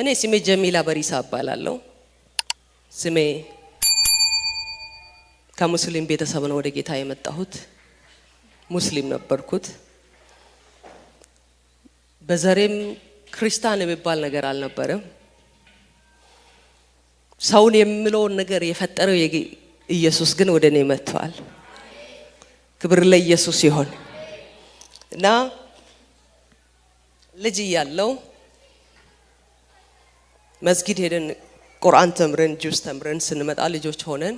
እኔ ስሜ ጀሚላ በሪሳ እባላለሁ። ስሜ ከሙስሊም ቤተሰብ ነው ወደ ጌታ የመጣሁት። ሙስሊም ነበርኩት። በዘሬም ክርስቲያን የሚባል ነገር አልነበረም። ሰውን የሚለውን ነገር የፈጠረው ኢየሱስ ግን ወደ እኔ መጥቷል። ክብር ለኢየሱስ ይሁን። እና ልጅ እያለሁ መስጊድ ሄደን ቁርአን ተምረን ጁስ ተምረን ስንመጣ ልጆች ሆነን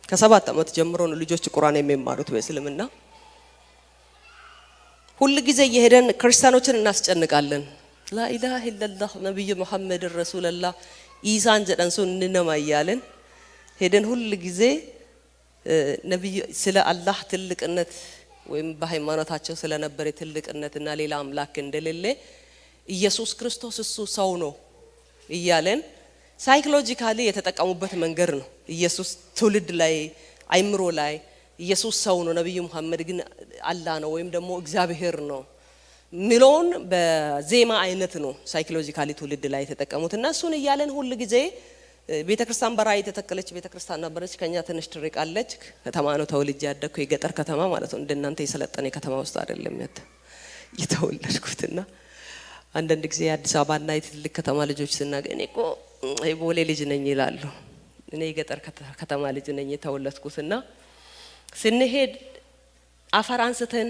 ከ7 ዓመት ጀምሮ ነው ልጆች ቁርአን የሚማሩት በእስልምና። ሁሉ ጊዜ የሄደን ክርስቲያኖችን እናስጨንቃለን። ላኢላሃ ኢላላህ ነብዩ መሐመድ ረሱላህ ኢሳን ጀደንሱ እንነማያለን። ሄደን ሁሉ ጊዜ ነብዩ ስለ አላህ ትልቅነት ወይም በሃይማኖታቸው ስለነበረ ትልቅነትና ሌላ አምላክ እንደሌለ ኢየሱስ ክርስቶስ እሱ ሰው ነው እያለን ሳይኮሎጂካሊ የተጠቀሙበት መንገድ ነው። ኢየሱስ ትውልድ ላይ አይምሮ ላይ ኢየሱስ ሰው ነው፣ ነብዩ መሐመድ ግን አላህ ነው ወይም ደግሞ እግዚአብሔር ነው ሚሎን በዜማ አይነት ነው ሳይኮሎጂካሊ ትውልድ ላይ የተጠቀሙትና እሱን እያለን ሁሉ ጊዜ ቤተክርስቲያን በራይ ተተከለች። ቤተክርስቲያን ነበረች ከኛ ትንሽ ትርቃለች። ከተማ ነው ተወልጄ ያደግኩ፣ የገጠር ከተማ ማለት ነው። እንደናንተ የሰለጠነ ከተማ ውስጥ አይደለም የተወለድኩትና አንዳንድ ጊዜ አዲስ አበባና የትልቅ ከተማ ልጆች ስናገኝ እኔ እኮ የቦሌ ልጅ ነኝ ይላሉ። እኔ የገጠር ከተማ ልጅ ነኝ የተወለድኩትና ስንሄድ አፈር አንስተን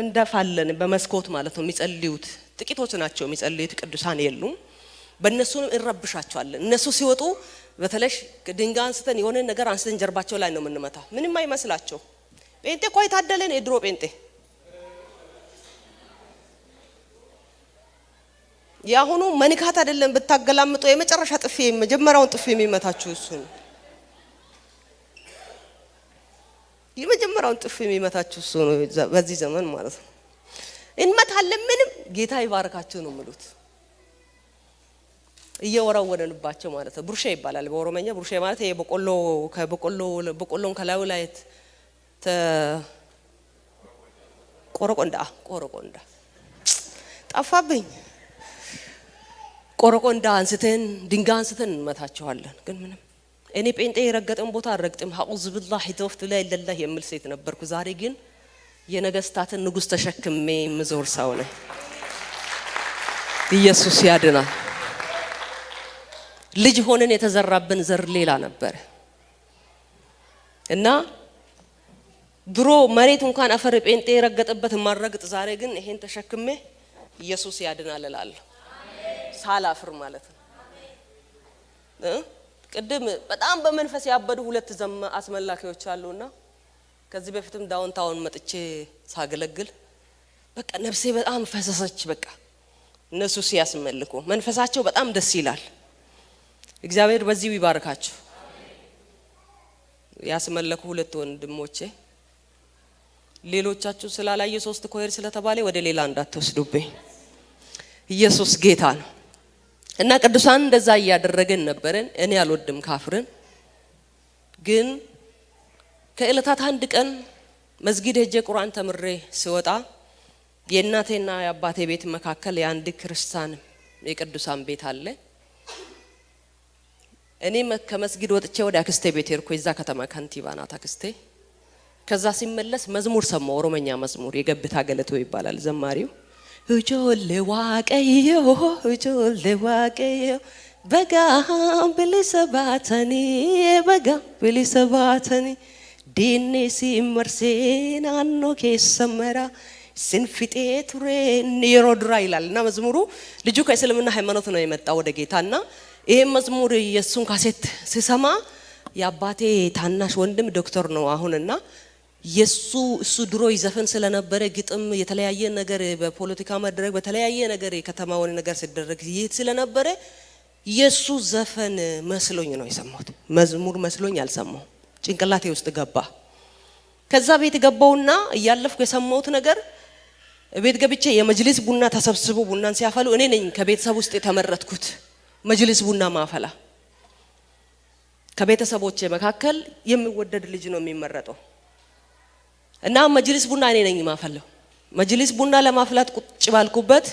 እንደፋለን በመስኮት ማለት ነው። የሚጸልዩት ጥቂቶች ናቸው የሚጸልዩት፣ ቅዱሳን የሉም። በእነሱ እንረብሻቸዋለን። እነሱ ሲወጡ በተለሽ ድንጋይ አንስተን የሆነ ነገር አንስተን ጀርባቸው ላይ ነው የምንመታው። ምንም አይመስላቸው። ጴንጤ እኮ የታደለን የድሮ ጴንጤ። ያሁኑ መንካት አይደለም ብታገላምጡ የመጨረሻ ጥፊ መጀመሪያውን ጥፊ የሚመታችሁ እሱ ነው። የመጀመሪያውን ጥፊ የሚመታችሁ እሱ ነው በዚህ ዘመን ማለት ነው። እንመታለን። ምንም ጌታ ይባርካችሁ ነው የሚሉት እየወራወደንባቸው ማለት ነው። ቡርሼ ይባላል በኦሮሞኛ። ቡርሼ ማለት በቆሎን ከላዩ ላይ ቆረቆንዳ ጠፋብኝ። ቆረቆንዳ አንስተን ድንጋይ አንስተን እንመታቸዋለን። ግን ምንም እኔ ጴንጤ የረገጠን ቦታ አረግጥም። አዑዙ ቢላሂ ተወፍቱ ላ ኢላላህ የሚል ሴት ነበርኩ። ዛሬ ግን የነገስታትን ንጉስ ተሸክሜ ምዞር ሰው ነኝ። ኢየሱስ ያድናል። ልጅ ሆነን የተዘራብን ዘር ሌላ ነበር እና ድሮ መሬት እንኳን አፈር ጴንጤ የረገጠበት ማረግጥ፣ ዛሬ ግን ይሄን ተሸክሜ ኢየሱስ ያድናል እላለሁ። ሳላፍር ማለት ነው። ቅድም በጣም በመንፈስ ያበዱ 2 አስመላኪዎች አሉና ከዚህ በፊትም ዳውንታውን መጥቼ ሳገለግል በቃ ነፍሴ በጣም ፈሰሰች። በቃ እነሱ ሲያስመልኩ መንፈሳቸው በጣም ደስ ይላል። እግዚአብሔር በዚህ ይባርካችሁ። ያስመለኩ 2 ወንድሞቼ ሌሎቻችሁ ስላላየ 3 ኮይር ስለተባለ ወደ ሌላ እንዳትወስዱብኝ። ኢየሱስ ጌታ ነው እና ቅዱሳን እንደዛ ያደረገን ነበርን። እኔ አልወድም ካፍርን። ግን ከእለታት አንድ ቀን መስጊድ ሄጄ ቁርአን ተምሬ ስወጣ የእናቴና የአባቴ ቤት መካከል የአንድ ክርስቲያን የቅዱሳን ቤት አለ። እኔ ከመስጊድ ወጥቼ ወደ አክስቴ ቤት ሄድኩ። የዛ ከተማ ካንቲባ ናት አክስቴ። ከዛ ሲመለስ መዝሙር ሰማሁ። ኦሮሞኛ መዝሙር የገብታ ገለቶ ይባላል ዘማሪው። እጆሌ ዋቀዮ በጋ ብሊሰባተኒ ዲኔ ሲመርሴ ናኖ ኬሰመራ ስንፍጤ ቱሬ ኒሮድራ ይላል እና መዝሙሩ ልጁ ከእስልምና ሃይማኖት ነው የመጣው ወደ ጌታና ይሄ መዝሙር የሱን ካሴት ሲሰማ የአባቴ ታናሽ ወንድም ዶክተር ነው አሁንና እሱ ድሮ ይዘፈን ስለነበረ ግጥም የተለያየ ነገር በፖለቲካ መድረክ በተለያየ ነገር የከተማውን ነገር ሲደረግ ይት ስለነበረ የሱ ዘፈን መስሎኝ ነው የሰማሁት። መዝሙር መስሎኝ አልሰማው፣ ጭንቅላቴ ውስጥ ገባ። ከዛ ቤት ገባውና እያለፍኩ የሰማሁት ነገር ቤት ገብቼ የመጅሊስ ቡና ተሰብስቦ ቡናን ሲያፈሉ እኔ ነኝ ከቤተሰብ ውስጥ የተመረጥኩት መጅሊስ ቡና ማፈላ። ከቤተሰቦቼ መካከል የሚወደድ ልጅ ነው የሚመረጠው እና መጅሊስ ቡና እኔ ነኝ ማፈለው። መጅሊስ ቡና ለማፍላት ቁጭ ባልኩበት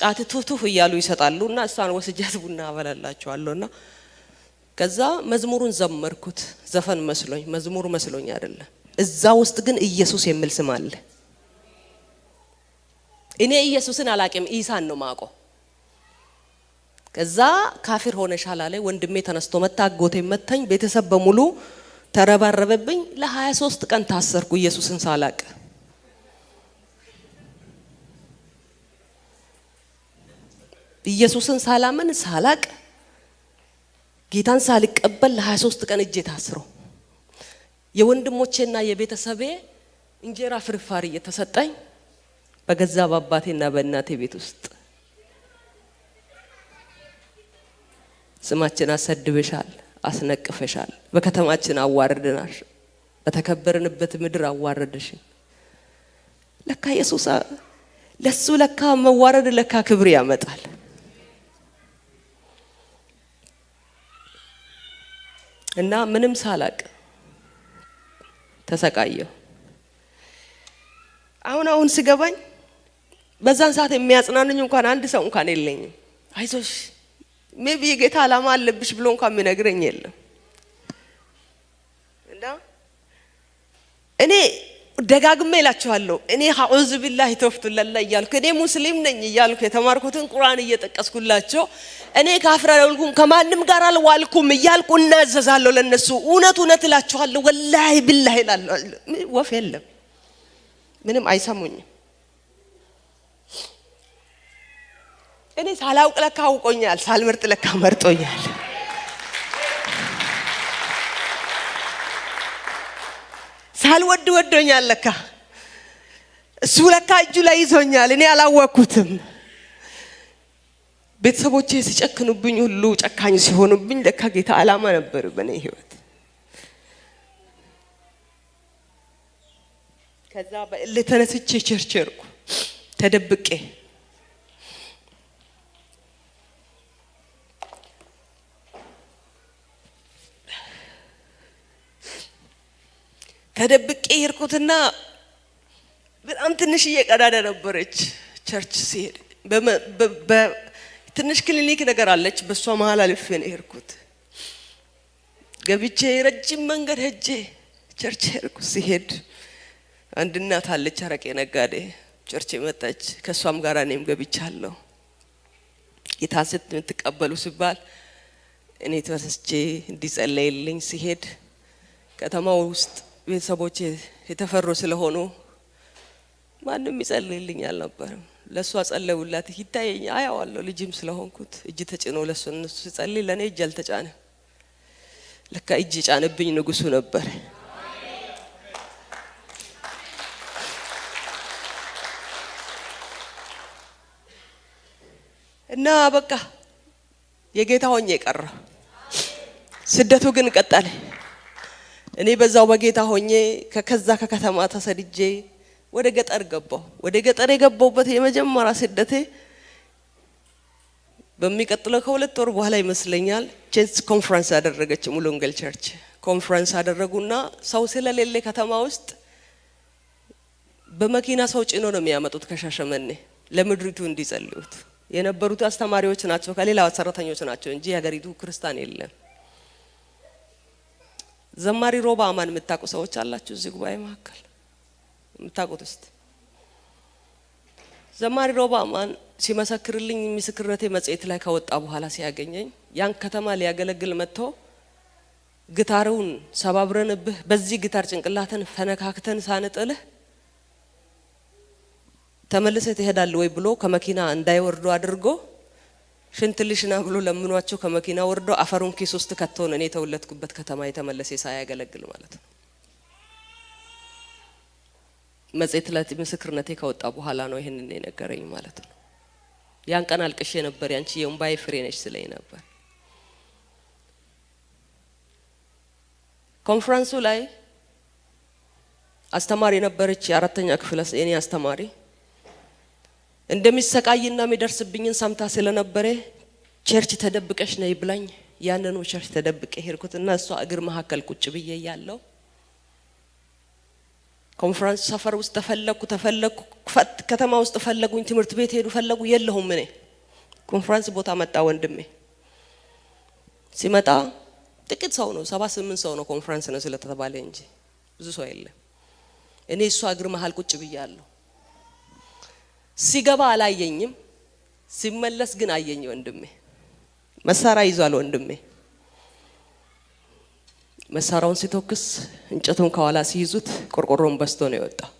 ጫት ቱቱ እያሉ ይሰጣሉና እሷን ወስጃት ቡና አበላላቸዋለሁና ከዛ መዝሙሩን ዘመርኩት ዘፈን መስሎኝ መዝሙር መስሎኝ አይደለም እዛ ውስጥ ግን ኢየሱስ የሚል ስም አለ እኔ ኢየሱስን አላቅም ኢሳን ነው ማቆ ከዛ ካፊር ሆነሻል አለ ወንድሜ ተነስቶ መታ አጎቴ መተኝ ቤተሰብ በሙሉ ተረባረበብኝ ለ23 ቀን ታሰርኩ ኢየሱስን ሳላቅ ኢየሱስን ሳላምን ሳላቅ ጌታን ሳልቀበል ለ23 ቀን እጄ ታስሮ የወንድሞቼና የቤተሰቤ እንጀራ ፍርፋሪ የተሰጠኝ በገዛ አባቴና በእናቴ ቤት ውስጥ ስማችን አሰድበሻል አስነቅፈሻል በከተማችን አዋርደናሽ በተከበረንበት ምድር አዋረደሽ ለካ ኢየሱስ ለሱ ለካ መዋረድ ለካ ክብር ያመጣል እና ምንም ሳላቅ ተሰቃየው አሁን ሲገባኝ በዛን ሰዓት የሚያጽናኑኝ እንኳን አንድ ሰው እንኳን የለኝም አይዞሽ ሜቢ ጌታ አላማ አለብሽ ብሎ እንኳን የሚነግረኝ የለም እና እኔ ደጋግሜ እላችኋለሁ እኔ አዑዙ ቢላሂ ተወፍቱ ለላ እያልኩ እኔ ሙስሊም ነኝ እያልኩ የተማርኩትን ቁርአን እየጠቀስኩላቸው እኔ ካፍራ አልኩም ከማንም ጋር አልዋልኩም እያልኩ እናዘዛለሁ ለነሱ እውነት እላችኋለሁ ወላሂ ቢላሂ እላለሁ ወፍ የለም ምንም አይሰሙኝም እኔ ሳላውቅ ለካ አውቆኛል ሳልመርጥ ለካ መርጦኛል ሳልወድ ወዶኛል ለካ እሱ ለካ እጁ ላይ ይዞኛል እኔ አላወቅኩትም ቤተሰቦቼ ሲጨክኑብኝ ሁሉ ጨካኝ ሲሆኑብኝ ለካ ጌታ አላማ ነበር በኔ ህይወት ከዛ በእልህ ተነስቼ ቸርቸርኩ ተደብቄ ይርኩትና በጣም ትንሽ እየቀዳዳ ነበረች ቸርች ሲሄድ ትንሽ ክሊኒክ ነገር አለች በሷ መሃል አልፌ ነው ይርኩት ገብቼ ረጅም መንገድ ሄጄ ቸርች ይርኩ ሲሄድ አንድ እናት አለች አረቄ ነጋዴ ቸርች መጣች ከሷም ጋር እኔም ገብቻለሁ የታሰት የምትቀበሉ ሲባል እኔ ተወስቼ እንዲጸለይልኝ ሲሄድ ከተማው ውስጥ ቤተሰቦቼ የተፈሩ ስለሆኑ ማንንም ይጸልይልኝ አልነበረም ለሷ ጸለዩላት ይታየኝ አያዋለሁ ልጅም ስለሆንኩት እጅ ተጭኖ ለሱ እነሱ ሲጸልይ ለኔ እጅ አልተጫነ ለካ እጅ ጫነብኝ ንጉሱ ነበር እና በቃ የጌታ ሆኜ ቀረ ስደቱ ግን ቀጠለ እኔ በዛው በጌታ ሆኜ ከከዛ ከከተማ ተሰድጄ ወደ ገጠር ገባሁ ወደ ገጠር የገባሁበት የመጀመሪያ ስደቴ በሚቀጥለው ከሁለት ወር በኋላ ይመስለኛል ቸርች ኮንፈረንስ አደረገች ሙሉ ወንጌል ቸርች ኮንፈረንስ አደረጉና ሰው ስለሌለ ከተማ ውስጥ በመኪና ሰው ጭኖ ነው የሚያመጡት ከሻሸመኔ ለምድሪቱ እንዲጸልዩት የነበሩት አስተማሪዎች ናቸው ከሌላ ሰራተኞች ናቸው እንጂ የሀገሪቱ ክርስቲያን የለም ዘማሪ ሮባ አማን የምታውቁ ሰዎች አላችሁ እዚህ ጉባኤ መካከል የምታውቁት እስቲ ዘማሪ ሮባ አማን ሲመሰክርልኝ ምስክርነቴ መጽሔት ላይ ከወጣ በኋላ ሲያገኘኝ ያን ከተማ ሊያገለግል መጥቶ ጊታሩን ሰባብረንብህ በዚህ ጊታር ጭንቅላተን ፈነካክተን ሳንጥልህ ተመልሰህ ትሄዳለህ ወይ ብሎ ከመኪና እንዳይወርዱ አድርጎ ሽንትልሽና ብሎ ለምኗቸው ከመኪና ወርዶ አፈሩን ኪስ ውስጥ ከተውን እኔ ተወለድኩበት ከተማ የተመለሰ ሳያገለግል ማለት ነው መጽሔት ላይ ምስክርነቴ ከወጣ በኋላ ነው ይሄንን የነገረኝ ማለት ነው ያን ቀን አልቅሼ ነበር ያንቺ የእምባዬ ፍሬ ነሽ ስለኝ ነበር ኮንፈረንሱ ላይ አስተማሪ ነበረች የአራተኛ ክፍል የኔ አስተማሪ እንደሚሰቃይና የሚደርስብኝን ሰምታ ስለነበረ ቸርች ተደብቀሽ ነይ ብላኝ ያንኑ ቸርች ተደብቀ ሄድኩትና እሷ እግር መካከል ቁጭ ብዬ ያለው ኮንፈረንስ ሰፈር ውስጥ ተፈለኩ ከተማ ውስጥ ፈለጉኝ ትምህርት ቤት ሄዱ ፈለጉ የለሁም እኔ ኮንፈረንስ ቦታ መጣ ወንድሜ ሲመጣ ጥቂት ሰው ነው 78 ሰው ነው ኮንፈረንስ ነው ስለተባለ እንጂ ብዙ ሰው የለም እኔ እሱ እግር መሃል ቁጭ ብያለሁ ሲገባ አላየኝም ሲመለስ ግን አየኝ ወንድሜ መሳሪያ ይዟል ወንድሜ መሳሪያውን ሲተኩስ እንጨቱን ከኋላ ሲይዙት ቆርቆሮን በስቶ ነው የወጣው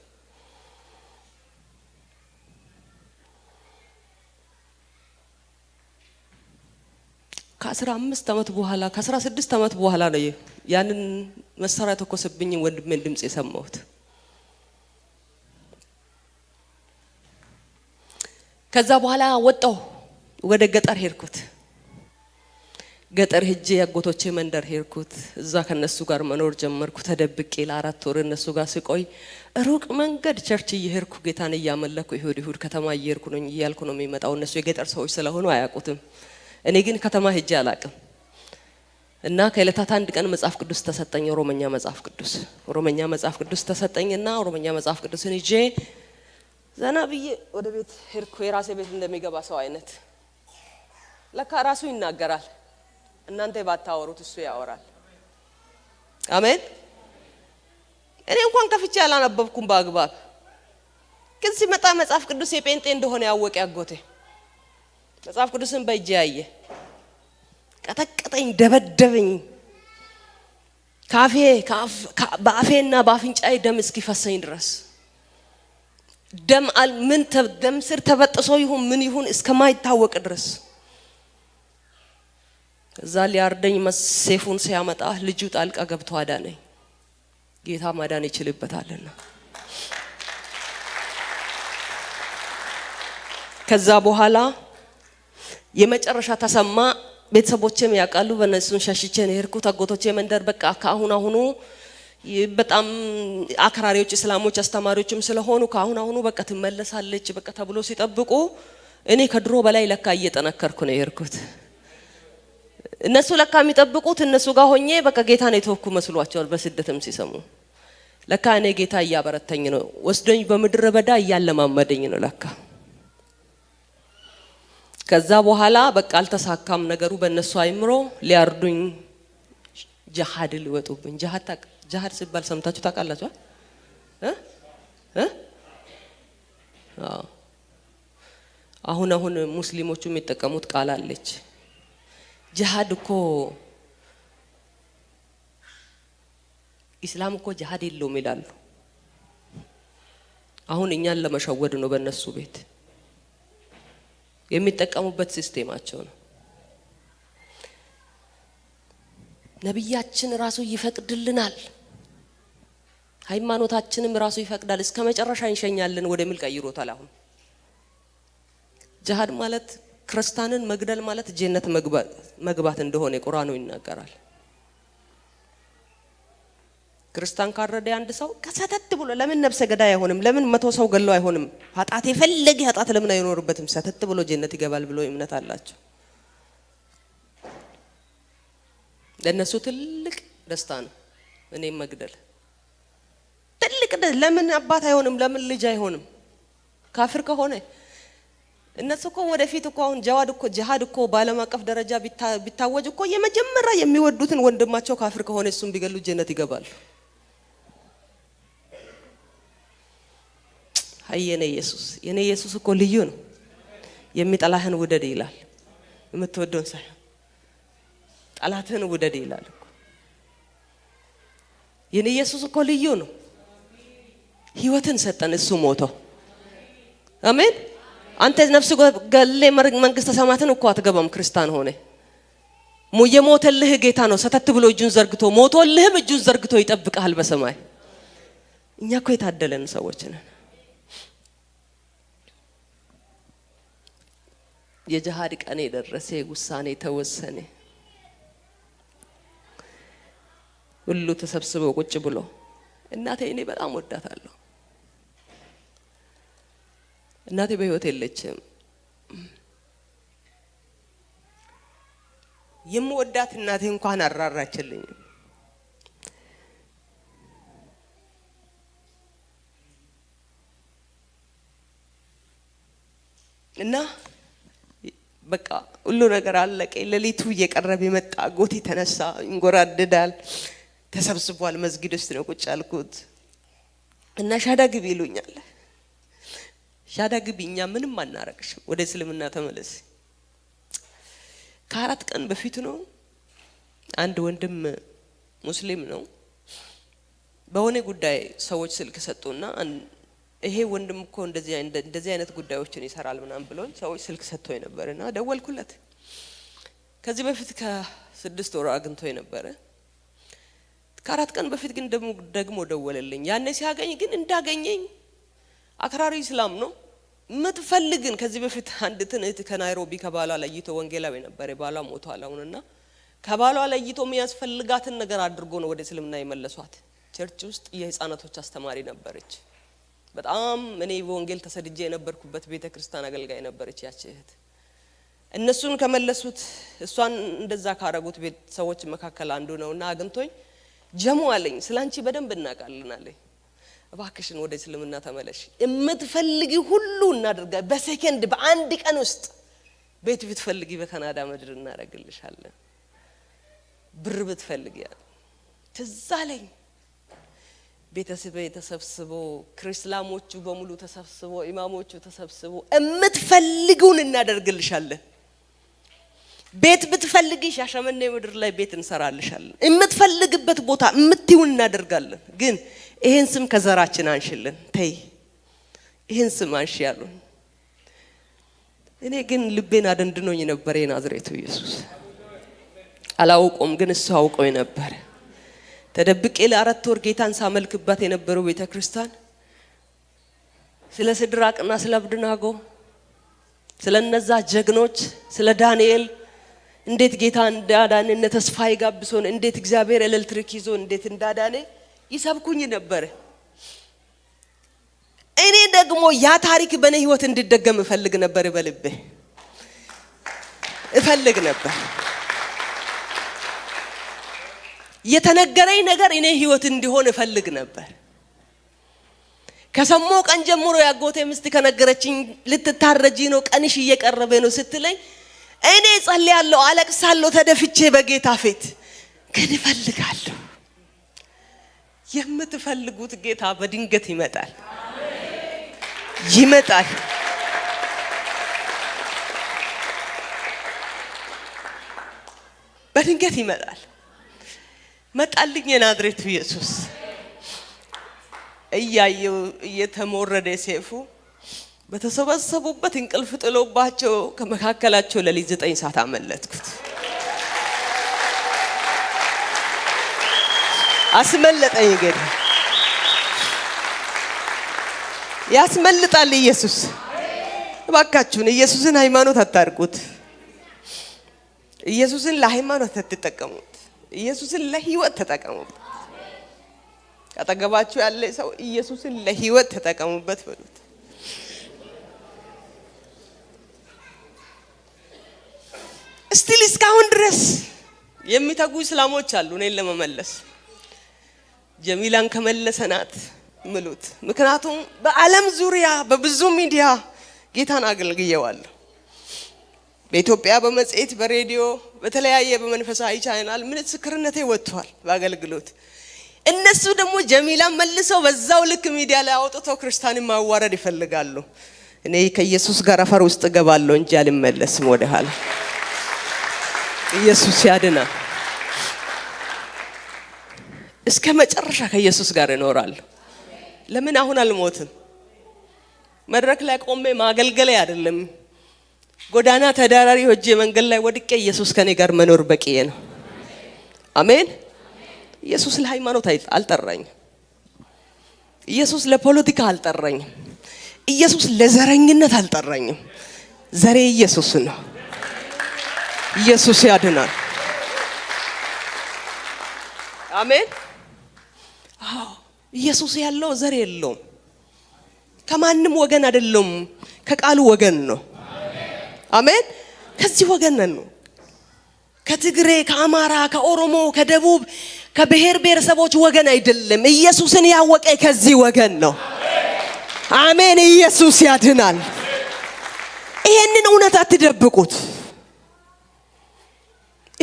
ከ15 አመት በኋላ ከ16 አመት በኋላ ነው ያንን መሳሪያ ተኮሰብኝ ወንድሜን ድምጽ የሰማሁት ከዛ በኋላ ወጣው ወደ ገጠር ሄድኩት ገጠር ሄጄ ያጎቶቼ መንደር ሄድኩት እዛ ከነሱ ጋር መኖር ጀመርኩ ተደብቄ ለ4 ወር እነሱ ጋር ስቆይ ሩቅ መንገድ ቸርች እየሄድኩ ጌታን እያመለኩ ይሁድ ከተማ እየሄድኩ ነው እያልኩ ነው የሚመጣው እነሱ የገጠር ሰዎች ስለሆኑ አያውቁትም እኔ ግን ከተማ ሄጄ አላቅም እና ከለታት አንድ ቀን መጽሐፍ ቅዱስ ተሰጠኝ ኦሮሞኛ መጽሐፍ ቅዱስ ተሰጠኝና ኦሮሞኛ መጽሐፍ ቅዱስን ይዤ ዘና ብዬ ወደ ቤት ሄድኩ የራሴ ቤት እንደሚገባ ሰው አይነት ለካ ራሱ ይናገራል እናንተ ባታወሩት እሱ ያወራል አሜን እኔ እንኳን ከፍቼ አላነበብኩም በአግባብ ግን ሲመጣ መጽሐፍ ቅዱስ የጴንጤ እንደሆነ ያወቀ ያጎቴ መጽሐፍ ቅዱስን በእጄ ያየ ቀጠቀጠኝ ደበደበኝ በአፌና በአፍንጫዬ ደም እስኪፈሰኝ ድረስ ደም ስር ተበጥሶ ይሁን ምን ይሁን እስከማይታወቅ ድረስ እዛ ሊያርደኝ መሴፉን ሲያመጣ ልጁ ጣልቃ ገብቶ አዳነኝ ጌታ ማዳን ይችላልበታልና ከዛ በኋላ የመጨረሻ ተሰማ ቤተሰቦቼም ያቃሉ በነሱን ሸሽቼ ነው ሄድኩት አጎቶቼ መንደር በቃ ካሁኑ በጣም አክራሪዎች እስላሞች አስተማሪዎችም ስለሆኑ ካሁኑ በቃ ትመለሳለች በቃ ተብሎ ሲጠብቁ እኔ ከድሮ በላይ ለካ እየጠነከርኩ ነው ሄድኩት እነሱ ለካ የሚጠብቁት እነሱ ጋር ሆኜ በቃ ጌታ ነው የተወኩ መስሏቸዋል በስደትም ሲሰሙ ለካ እኔ ጌታ እያበረተኝ ነው ወስደኝ በመድረ በዳ እያለማመደኝ ነው ለካ ከዛ በኋላ በቃ አልተሳካም ነገሩ በእነሱ አይምሮ ሊያርዱኝ ጂሃድ ሊወጡብኝ ጂሃድ ሲባል ሰምታችሁ ታውቃላችሁ አሁን ሙስሊሞቹ የሚጠቀሙት ቃል አለች ጂሃድ እኮ ኢስላም እኮ ጂሃድ የለውም ይላሉ አሁን እኛን ለመሸወድ ነው በእነሱ ቤት የሚጠቀሙበት ሲስተማቸው ነው ነብያችን ራሱ ይፈቅድልናል ሃይማኖታችንም ራሱ ይፈቅዳል እስከመጨረሻ እንሸኛለን ወደሚል ቀይሮታል አሁን ጂሃድ ማለት ክርስቲያንን መግደል ማለት ጀነት መግባት እንደሆነ ቁርአኑ ይናገራል ክርስቲያን ካረደ አንድ ሰው ከሰተት ብሎ ለምን ነፍሰ ገዳይ አይሆንም ለምን 100 ሰው ገሎ አይሆንም ኃጢአት የፈለገ ኃጢአት ለምን አይኖርበትም ሰተት ብሎ ጀነት ይገባል ብሎ እምነት አላቸው ለነሱ ትልቅ ደስታ ነው እኔም መግደል ትልቅ ለምን አባት አይሆንም ለምን ልጅ አይሆንም ካፍር ከሆነ እነሱ እኮ ወደፊት እኮ አሁን ጂሃድ እኮ ባለም አቀፍ ደረጃ ቢታወጅ እኮ የመጀመሪያ የሚወዱትን ወንድማቸው ካፍር ከሆነ እሱም ቢገሉ ጀነት ይገባሉ የኔ ኢየሱስ እኮ ልዩ ነው የሚጠላህን ውደድ ይላል የምትወደውን ሳይሆን ጠላትህን ውደድ ይላል እኮ የኔ ኢየሱስ እኮ ልዩ ነው ህይወትን ሰጠን እሱ ሞቶ አሜን አንተ ነፍስ ገለ መንግስተ ሰማያትን እኮ አትገባም ክርስቲያን ሆነ የሞተልህ ጌታ ነው ሰተት ብሎ እጁን ዘርግቶ ሞቶልህም እጁን ዘርግቶ ይጠብቃል በሰማይ እኛ እኮ የታደለን ሰዎች ነን የጂሃድ ቀን የደረሰ ውሳኔ ተወሰነ ሁሉ ተሰብስበው ቁጭ ብሎ እናቴ እኔ በጣም ወዳታለሁ እናቴ በህይወት የለችም የምወዳት እናቴ እንኳን አራራችልኝ እና በቃ ሁሉ ነገር አለቀ። ለሊቱ እየቀረበ መጣ። አጎቴ ተነሳ፣ እንጎራደዳል። ተሰብስቧል። መስጊድ ውስጥ ነው ቁጭ ያልኩት እና ሻዳ ግቢ ይሉኛል። ሻዳ ግቢ፣ እኛ ምንም አናረግሽም፣ ወደ እስልምና ተመለስ። ከ4 ቀን በፊት ነው አንድ ወንድም ሙስሊም ነው በሆነ ጉዳይ ሰዎች ስልክ ሰጡና ይሄ ወንድም እኮ እንደዚህ አይነት ጉዳዮችን ይሰራል ምናምን ብሎኝ ሰዎች ስልክ ሰጥቶኝ ነበርና ደወልኩለት። ከዚህ በፊት ከ6 ወር አግኝቶኝ ነበር። ከ4 ቀን በፊት ግን ደግሞ ደወለልኝ። ያኔ ሲያገኝ ግን እንዳገኘኝ አክራሪ እስላም ነው ምትፈልግን። ከዚህ በፊት አንድ ትንት ከናይሮቢ ከባሏ ለይቶ ወንጌላዊ ነበር። ባሏ ሞቷል አሁንና ከባሏ ለይቶ የሚያስፈልጋትን ነገር አድርጎ ነው ወደ እስልምና የመለሷት። ቸርች ውስጥ የህፃናቶች አስተማሪ ነበረች። በጣም እኔ በወንጌል ተሰድጄ የነበርኩበት ቤተክርስቲያን አገልጋይ ነበረች ያቺ እህት። እነሱን ከመለሱት እሷን እንደዛ ካረጉት ቤት ሰዎች መካከል አንዱ ነውና አግኝቶኝ ጀሙ አለኝ። ስላንቺ በደንብ እናቃለን አለኝ። እባክሽን ወደ እስልምና ተመለሽ፣ እምትፈልጊ ሁሉ እናደርጋ፣ በሰከንድ በአንድ ቀን ውስጥ ቤት ብትፈልጊ በካናዳ ምድር እናረግልሻለን፣ ብር ብትፈልጊ ያለ ትዝ አለኝ። ቤተሰብ ተሰብስቦ ክርስቲያኖቹ በሙሉ ተሰብስቦ ኢማሞቹ ተሰብስቦ እምትፈልጉን እናደርግልሻለን፣ ቤት ብትፈልጊ ሻሸመኔ ምድር ላይ ቤት እንሰራልሻለን፣ እምትፈልግበት ቦታ እምትይውን እናደርጋለን፣ ግን ይሄን ስም ከዘራችን አንሽልን፣ ተይ ይሄን ስም አንሺ ያሉን። እኔ ግን ልቤን አደንድኖኝ ነበር የናዝሬቱ ኢየሱስ። አላውቀውም፣ ግን እሱ አውቆኝ ነበር። ተደብቄ ለ4 ወር ጌታን ሳመልክባት የነበረው ቤተክርስቲያን ስለ ሲድራቅና ስለ አብደናጎ ስለነዛ ጀግኖች ስለ ዳንኤል እንዴት ጌታ እንዳዳነነ ተስፋ ይጋብሶን እንዴት እግዚአብሔር ኤሌክትሪክ ይዞ እንዴት እንዳዳነ ይሰብኩኝ ነበር። እኔ ደግሞ ያ ታሪክ በኔ ህይወት እንዲደገም እፈልግ ነበር። በልቤ እፈልግ ነበር። የተነገረኝ ነገር እኔ ህይወት እንዲሆን እፈልግ ነበር። ከሰሞኑ ቀን ጀምሮ ያጎቴ ምስት ከነገረችኝ ልትታረጂ ነው ቀንሽ እየቀረበ ነው ስትለኝ እኔ ጸልያለሁ፣ አለቅሳለሁ ተደፍቼ በጌታ ፊት። ግን እፈልጋለሁ። የምትፈልጉት ጌታ በድንገት ይመጣል። ይመጣል። በድንገት ይመጣል። መጣልኝ የናዝሬቱ ኢየሱስ። እያየው እየተሞረደ ሰይፉ በተሰበሰቡበት እንቅልፍ ጥሎባቸው ከመካከላቸው ለሊት 9 ሰዓት አመለጥኩት። አስመለጠኝ። ግን ያስመልጣል ኢየሱስ። እባካችሁን ኢየሱስን ሃይማኖት አታርጉት። ኢየሱስን ለሃይማኖት አትጠቀሙት። ኢየሱስን ለህይወት ተጠቀሙት። አጠገባችሁ ያለ ሰው ኢየሱስን ለህይወት ተጠቀሙበት በሉት። እስቲል እስካሁን ድረስ የሚተጉ እስላሞች አሉ እኔን ለመመለስ። ጀሚላን ከመለሰናት ምሉት። ምክንያቱም በዓለም ዙሪያ በብዙ ሚዲያ ጌታን አገልግየዋለሁ። በኢትዮጵያ በመጽሔት በሬዲዮ በተለያየ በመንፈሳዊ ቻናል ምስክርነቴ ወጥቷል በአገልግሎት። እነሱ ደግሞ ጀሚላን መልሰው በዛው ልክ ሚዲያ ላይ አውጥተው ክርስቲያንን ማዋረድ ይፈልጋሉ። እኔ ከኢየሱስ ጋር አፈር ውስጥ ገባለሁ እንጂ አልመለስም ወደ ኋላ። ኢየሱስ ያድናል። እስከ መጨረሻ ከኢየሱስ ጋር እኖራለሁ። ለምን አሁን አልሞትም? መድረክ ላይ ቆሜ ማገልገል አይደለም፣ ጎዳና ተዳራሪ ሆጄ መንገድ ላይ ወድቄ ኢየሱስ ከኔ ጋር መኖር በቂ ነው። አሜን። ኢየሱስ ለሃይማኖት አልጠራኝም። ኢየሱስ ለፖለቲካ አልጠራኝም። ኢየሱስ ለዘረኝነት አልጠራኝም። ዘሬ ኢየሱስ ነው። ኢየሱስ ያድናል። አሜን። አዎ ኢየሱስ ያለው ዘር የለውም። ከማንም ወገን አይደለም፣ ከቃሉ ወገን ነው። አሜን። ከዚህ ወገን ነው። ከትግሬ፣ ከአማራ፣ ከኦሮሞ፣ ከደቡብ፣ ከብሔር ብሔረሰቦች ወገን አይደለም። ኢየሱስን ያወቀ ከዚህ ወገን ነው። አሜን። ኢየሱስ ያድናል። ይሄንን እውነት አትደብቁት።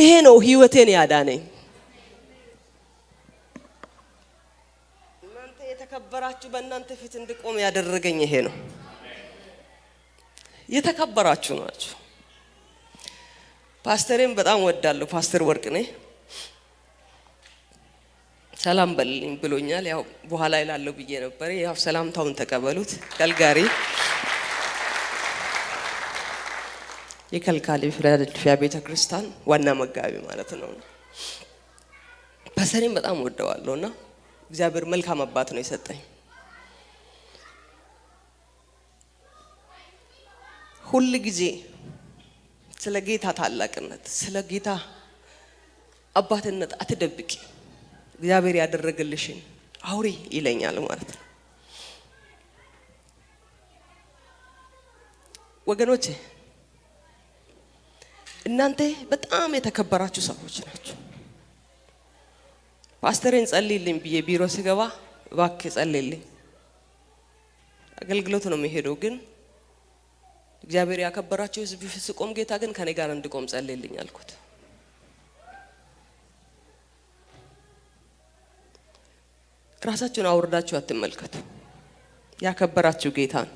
ይሄ ነው ህይወቴን ያዳነኝ። እናንተ የተከበራችሁ በእናንተ ፊት እንድቆም ያደረገኝ ይሄ ነው። የተከበራችሁ ናችሁ። ፓስተሬን በጣም ወዳለሁ። ፓስተር ወርቅነህ ሰላም በልልኝ ብሎኛል። ያው በኋላ ይላለው ብዬ ነበር። ያው ሰላምታውን ተቀበሉት። ከልጋሪ የከልካሊ ፊላደልፊያ ቤተክርስቲያን ዋና መጋቢ ማለት ነው። ፓስተሬን በጣም ወደዋለሁና እግዚአብሔር መልካም አባት ነው የሰጠኝ። ሁሉ ጊዜ ስለ ጌታ ታላቅነት ስለ ጌታ አባትነት አትደብቂ፣ እግዚአብሔር ያደረገልሽን አውሪ ይለኛል ማለት ነው። ወገኖቼ እናንተ በጣም የተከበራችሁ ሰዎች ናችሁ። ፓስተሬን ጸልይልኝ ብዬ ቢሮ ሲገባ እባክህ ጸልይልኝ አገልግሎት ነው የሚሄደው፣ ግን እግዚአብሔር ያከበራችሁ ህዝብ ፊት ስቆም ጌታ ግን ከኔ ጋር እንድቆም ጸልይልኝ አልኩት። ራሳችሁን አውርዳችሁ አትመልከቱ። ያከበራችሁ ጌታን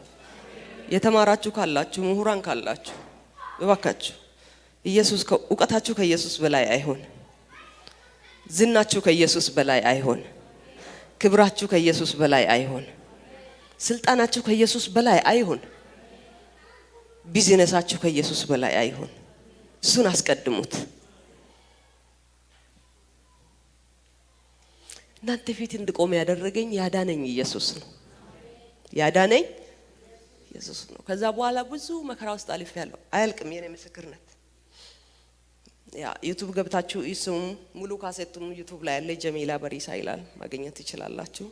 የተማራችሁ ካላችሁ ምሁራን ካላችሁ እባካችሁ ኢየሱስ እውቀታችሁ ከኢየሱስ በላይ አይሆን፣ ዝናችሁ ከኢየሱስ በላይ አይሆን፣ ክብራችሁ ከኢየሱስ በላይ አይሆን፣ ስልጣናችሁ ከኢየሱስ በላይ አይሆን፣ ቢዝነሳችሁ ከኢየሱስ በላይ አይሆን። እሱን አስቀድሙት። እናንተ ፊት እንድቆም ያደረገኝ ያዳነኝ ኢየሱስ ነው። ያዳነኝ ኢየሱስ ነው። ከዛ በኋላ ብዙ መከራ ውስጥ አልፌያለሁ። አያልቅም የኔ ምስክርነት። ያ ዩቲዩብ ገብታችሁ ይስሙ። ሙሉ ካሴቱም ዩቲዩብ ላይ ያለ ጀሚላ በሪሳ ይላል፣ ማግኘት ትችላላችሁ።